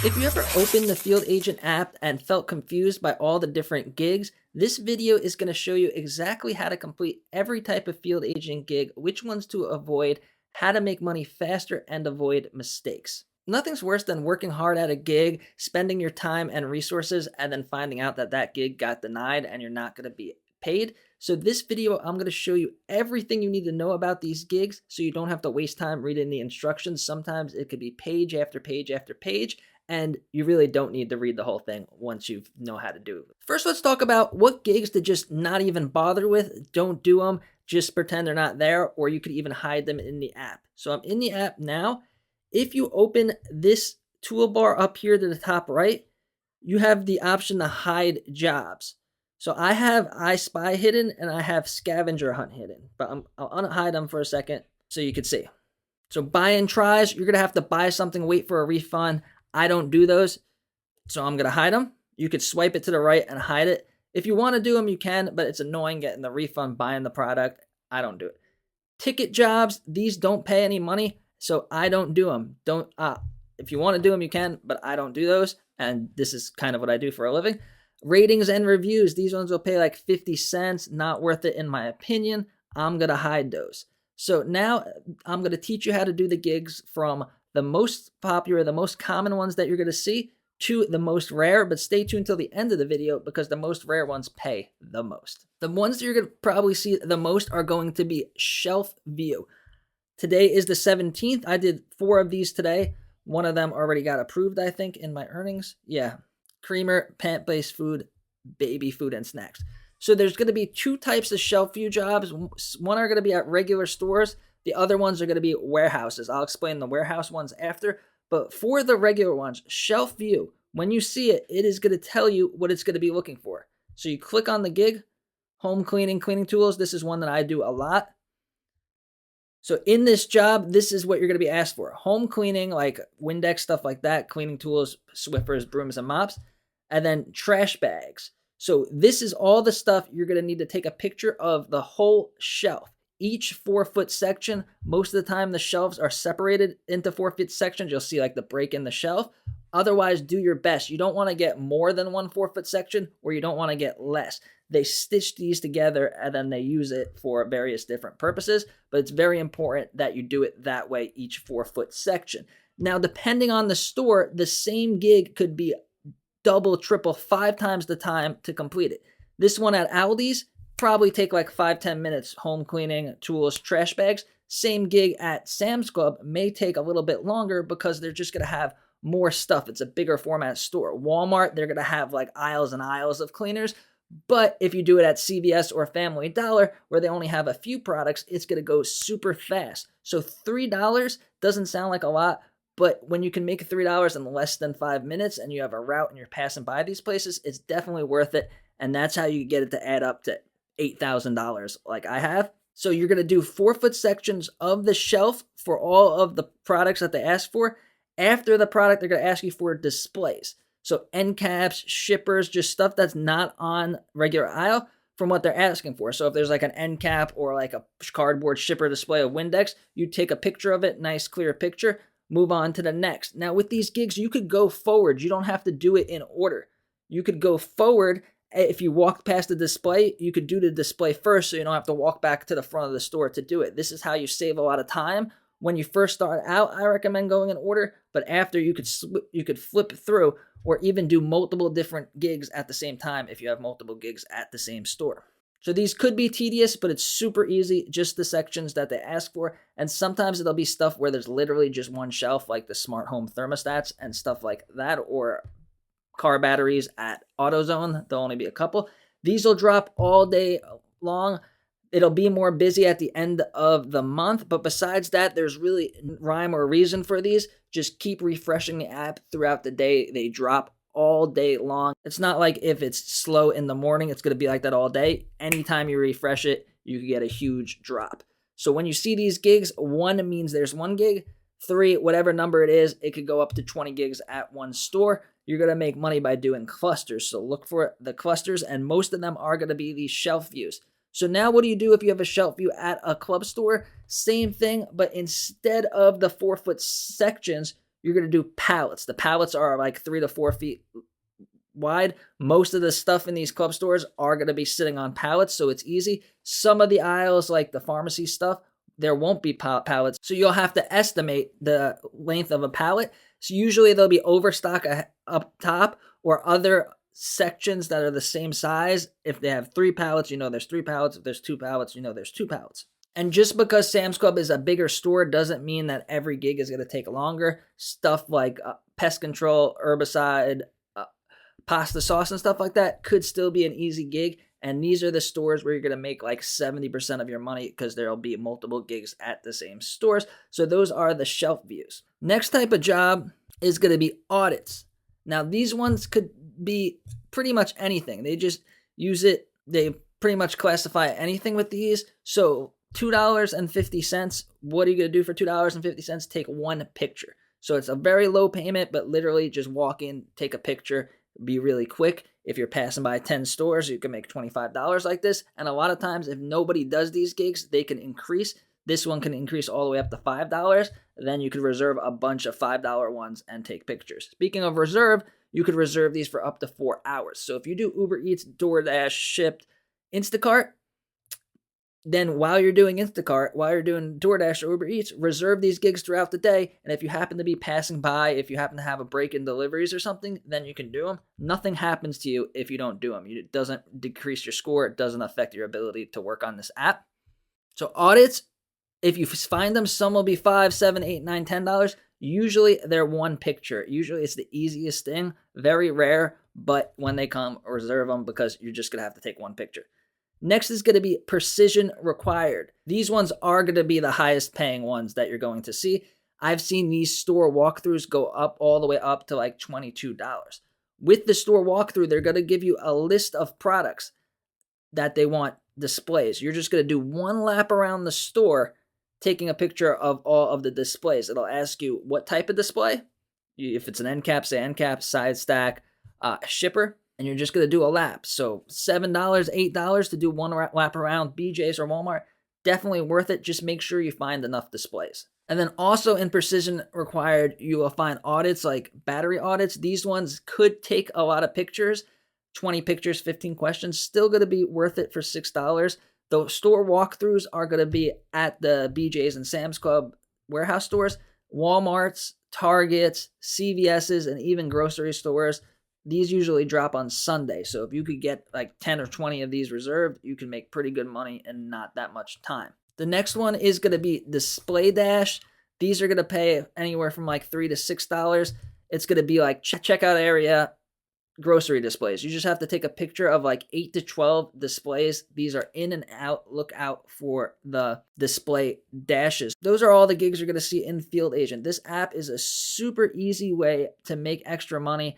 If you ever opened the Field Agent app and felt confused by all the different gigs, this video is going to show you exactly how to complete every type of Field Agent gig, which ones to avoid, how to make money faster, and avoid mistakes. Nothing's worse than working hard at a gig, spending your time and resources, and then finding out that that gig got denied and you're not going to be paid. So this video, I'm going to show you everything you need to know about these gigs so you don't have to waste time reading the instructions. Sometimes it could be page after page after page, and you really don't need to read the whole thing once you know how to do it. First, let's talk about what gigs to just not even bother with. Don't do them. Just pretend they're not there, or you could even hide them in the app. So I'm in the app now. If you open this toolbar up here to the top right, you have the option to hide jobs. So I have I Spy hidden and I have Scavenger Hunt hidden, but I'll unhide them for a second so you can see. So buy-in tries, you're going to have to buy something, wait for a refund. I don't do those, so I'm going to hide them. You could swipe it to the right and hide it. If you want to do them, you can, but it's annoying getting the refund, buying the product. I don't do it. Ticket jobs, these don't pay any money, so I don't do them. If you want to do them, you can, but I don't do those, and this is kind of what I do for a living. Ratings and reviews, these ones will pay like 50 cents, not worth it in my opinion. I'm going to hide those. So now I'm going to teach you how to do the gigs from the most popular, the most common ones that you're going to see to the most rare, but stay tuned till the end of the video because the most rare ones pay the most. The ones that you're going to probably see the most are going to be shelf view. Today is the 17th. I did 4 of these today. One of them already got approved, I think, in my earnings. Yeah. Creamer, plant-based food, baby food, and snacks. So there's going to be 2 types of shelf view jobs. One are going to be at regular stores. The other ones are going to be warehouses. I'll explain the warehouse ones after. But for the regular ones, shelf view, when you see it, it is going to tell you what it's going to be looking for. So you click on the gig, home cleaning, cleaning tools. This is one that I do a lot. So in this job, this is what you're going to be asked for. Home cleaning, like Windex, stuff like that, cleaning tools, Swiffers, brooms, and mops, and then trash bags. So this is all the stuff you're going to need to take a picture of the whole shelf. Each 4-foot section, most of the time the shelves are separated into 4-foot sections. You'll see like the break in the shelf. Otherwise, do your best. You don't want to get more than one 4-foot section, or you don't want to get less. They stitch these together and then they use it for various different purposes, but it's very important that you do it that way each 4-foot section. Now, depending on the store, the same gig could be double, triple, 5 times the time to complete it. This one at Aldi's probably take like 5-10 minutes, home cleaning, tools, trash bags. Same gig at Sam's Club may take a little bit longer because they're just going to have more stuff. It's a bigger format store. Walmart, they're going to have like aisles and aisles of cleaners. But if you do it at CVS or Family Dollar, where they only have a few products, it's going to go super fast. So $3 doesn't sound like a lot, but when you can make $3 in less than 5 minutes and you have a route and you're passing by these places, it's definitely worth it. And that's how you get it to add up to $8,000 like I have. So you're going to do 4-foot sections of the shelf for all of the products that they ask for. After the product, they're going to ask you for displays. So end caps, shippers, just stuff that's not on regular aisle from what they're asking for. So if there's like an end cap or like a cardboard shipper display of Windex, you take a picture of it, nice clear picture, move on to the next. Now with these gigs, you could go forward. You don't have to do it in order. You could go forward. If you walk past the display, you could do the display first so you don't have to walk back to the front of the store to do it. This is how you save a lot of time. When you first start out, I recommend going in order, but after you could flip through or even do multiple different gigs at the same time if you have multiple gigs at the same store. So these could be tedious, but it's super easy, just the sections that they ask for. And sometimes it'll be stuff where there's literally just one shelf, like the smart home thermostats and stuff like that, or car batteries at AutoZone. There'll only be a couple. These will drop all day long. It'll be more busy at the end of the month, but besides that, there's really rhyme or reason for these. Just keep refreshing the app throughout the day. They drop all day long. It's not like if it's slow in the morning, it's going to be like that all day. Anytime you refresh it, you can get a huge drop. So when you see these gigs, 1 means there's 1 gig. 3, whatever number it is, it could go up to 20 gigs at one store. You're going to make money by doing clusters. So look for the clusters, and most of them are going to be these shelf views. So now what do you do if you have a shelf view at a club store? Same thing, but instead of the 4-foot sections, you're going to do pallets. The pallets are like 3 to 4 feet wide. Most of the stuff in these club stores are going to be sitting on pallets, so it's easy. Some of the aisles, like the pharmacy stuff, there won't be pallets, so you'll have to estimate the length of a pallet. So usually there'll be overstock up top, or other sections that are the same size. If they have 3 pallets, you know there's 3 pallets. If there's 2 pallets, you know there's 2 pallets. And just because Sam's Club is a bigger store doesn't mean that every gig is going to take longer. Stuff like pest control, herbicide, pasta sauce and stuff like that could still be an easy gig. And these are the stores where you're going to make like 70% of your money, because there'll be multiple gigs at the same stores. So those are the shelf views. Next type of job is going to be audits. Now, these ones could be pretty much anything. They just use it. They pretty much classify anything with these. So $2.50. What are you going to do for $2.50? Take one picture. So it's a very low payment, but literally just walk in, take a picture, be really quick. If you're passing by 10 stores, you can make $25 like this. And a lot of times, if nobody does these gigs, they can increase. This one can increase all the way up to $5. Then you could reserve a bunch of $5 ones and take pictures. Speaking of reserve, you could reserve these for up to 4 hours. So if you do Uber Eats, DoorDash, Shipt, Instacart, then while you're doing Instacart, while you're doing DoorDash or Uber Eats, reserve these gigs throughout the day. And if you happen to be passing by, if you happen to have a break in deliveries or something, then you can do them. Nothing happens to you if you don't do them. It doesn't decrease your score. It doesn't affect your ability to work on this app. So audits, if you find them, some will be $5, $7, $8, $9, $10. Usually they're one picture. Usually it's the easiest thing. Very rare, but when they come, reserve them, because you're just going to have to take one picture. Next is going to be precision required. These ones are going to be the highest paying ones that you're going to see. I've seen these store walkthroughs go up all the way up to like $22. With the store walkthrough, they're going to give you a list of products that they want displays. You're just going to do one lap around the store, taking a picture of all of the displays. It'll ask you what type of display. If it's an end cap, say end cap, side stack, shipper. And you're just going to do a lap. So $7, $8 to do one lap around BJ's or Walmart. Definitely worth it. Just make sure you find enough displays. And then also in precision required, you will find audits like battery audits. These ones could take a lot of pictures, 20 pictures, 15 questions. Still going to be worth it for $6. The store walkthroughs are going to be at the BJ's and Sam's Club warehouse stores, Walmarts, Targets, CVS's, and even grocery stores. These usually drop on Sunday, so if you could get like 10 or 20 of these reserved, you can make pretty good money in not that much time. The next one is going to be Display Dash. These are going to pay anywhere from like $3 to $6. It's going to be like checkout area grocery displays. You just have to take a picture of like 8 to 12 displays. These are in and out. Look out for the display dashes. Those are all the gigs you're going to see in Field Agent. This app is a super easy way to make extra money